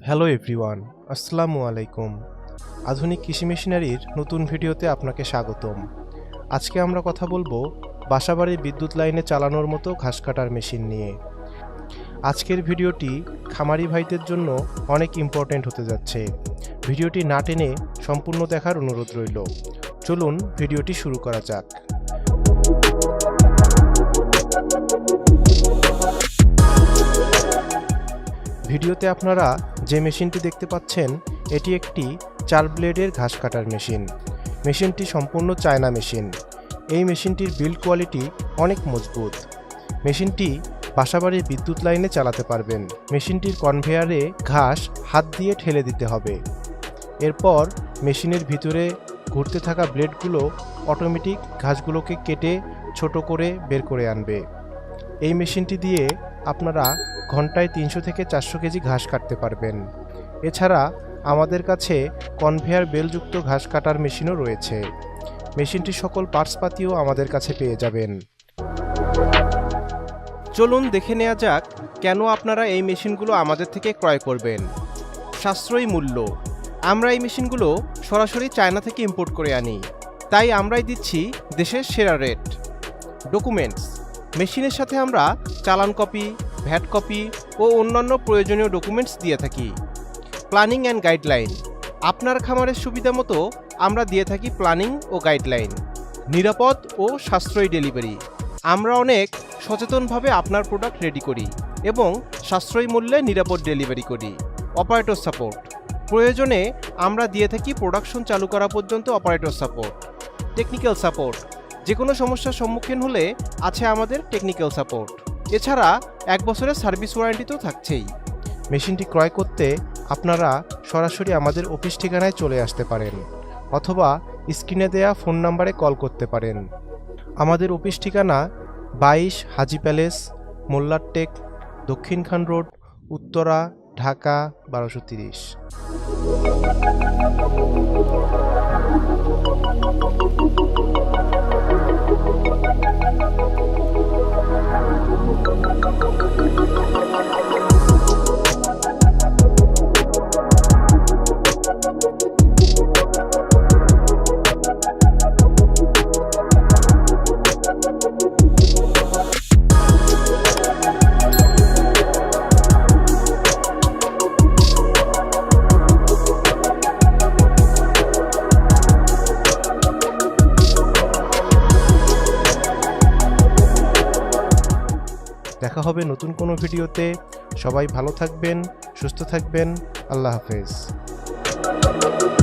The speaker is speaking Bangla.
হ্যালো এভরিওয়ান, আসসালামু আলাইকুম। আধুনিক কৃষি মেশিনারির নতুন ভিডিওতে আপনাকে স্বাগতম। আজকে আমরা কথা বলবো বাসাবাড়ির বিদ্যুৎ লাইনে চালানোর মতো ঘাস কাটার মেশিন নিয়ে। আজকের ভিডিওটি খামারি ভাইদের জন্য অনেক ইম্পর্ট্যান্ট হতে যাচ্ছে। ভিডিওটি না টেনে সম্পূর্ণ দেখার অনুরোধ রইল। চলুন ভিডিওটি শুরু করা যাক। ভিডিওতে আপনারা যে মেশিনটি দেখতে পাচ্ছেন এটি একটি 4 ব্লেডের ঘাস কাটার মেশিন। মেশিনটি সম্পূর্ণ চায়না মেশিন। এই মেশিনটির বিল্ড কোয়ালিটি অনেক মজবুত। মেশিনটি বাসাবাড়ির বিদ্যুৎ লাইনে চালাতে পারবেন। মেশিনটির কনভেয়ারে ঘাস হাত দিয়ে ঠেলে দিতে হবে। এরপর মেশিনের ভিতরে ঘুরতে থাকা ব্লেডগুলো অটোমেটিক ঘাসগুলোকে কেটে ছোট করে বের করে আনবে। এই মেশিনটি দিয়ে আপনারা ঘন্টায় 300 থেকে 400 কেজি ঘাস কাটতে পারবেন। এছাড়া আমাদের কাছে কনভেয়ার বেলযুক্ত ঘাস কাটার মেশিনও রয়েছে। মেশিনটির সকল পার্টসপাতিও আমাদের কাছে পেয়ে যাবেন। চলুন দেখে নেওয়া যাক কেন আপনারা এই মেশিনগুলো আমাদের থেকে ক্রয় করবেন। সাশ্রয়ী মূল্য। আমরা এই মেশিনগুলো সরাসরি চায়না থেকে ইম্পোর্ট করে আনি, তাই আমরাই দিচ্ছি দেশের সেরা রেট। ডকুমেন্টস। মেশিনের সাথে আমরা চালান কপি, ভ্যাট কপি ও অন্যান্য প্রয়োজনীয় ডকুমেন্টস দিয়ে থাকি। Planning and guideline. আপনার খামারের সুবিধা মতো আমরা দিয়ে থাকি প্ল্যানিং ও গাইডলাইন। নিরাপদ ও সাশ্রয়ী ডেলিভারি। আমরা অনেক সচেতনভাবে আপনার প্রোডাক্ট রেডি করি এবং সাশ্রয়ী মূল্যে নিরাপদ ডেলিভারি করি। Operator support. প্রয়োজনে আমরা দিয়ে থাকি প্রোডাকশন চালু করা পর্যন্ত অপারেটর সাপোর্ট। Technical support. যে কোনো সমস্যার সম্মুখীন হলে আছে আমাদের টেকনিক্যাল সাপোর্ট। এছাড়া 1 বছরের সার্ভিস ওয়ারেন্টি তো থাকছেই। মেশিনটি ক্রয় করতে আপনারা সরাসরি আমাদের অফিস ঠিকানায় চলে আসতে পারেন অথবা স্ক্রিনে দেয়া ফোন নম্বরে কল করতে পারেন। আমাদের অফিস ঠিকানা 22 হাজি প্যালেস, মোল্লারটেক, দক্ষিণ খান রোড, উত্তরা, ঢাকা 1230। দেখা হবে নতুন কোনো ভিডিওতে। সবাই ভালো থাকবেন, সুস্থ থাকবেন। আল্লাহ হাফেজ।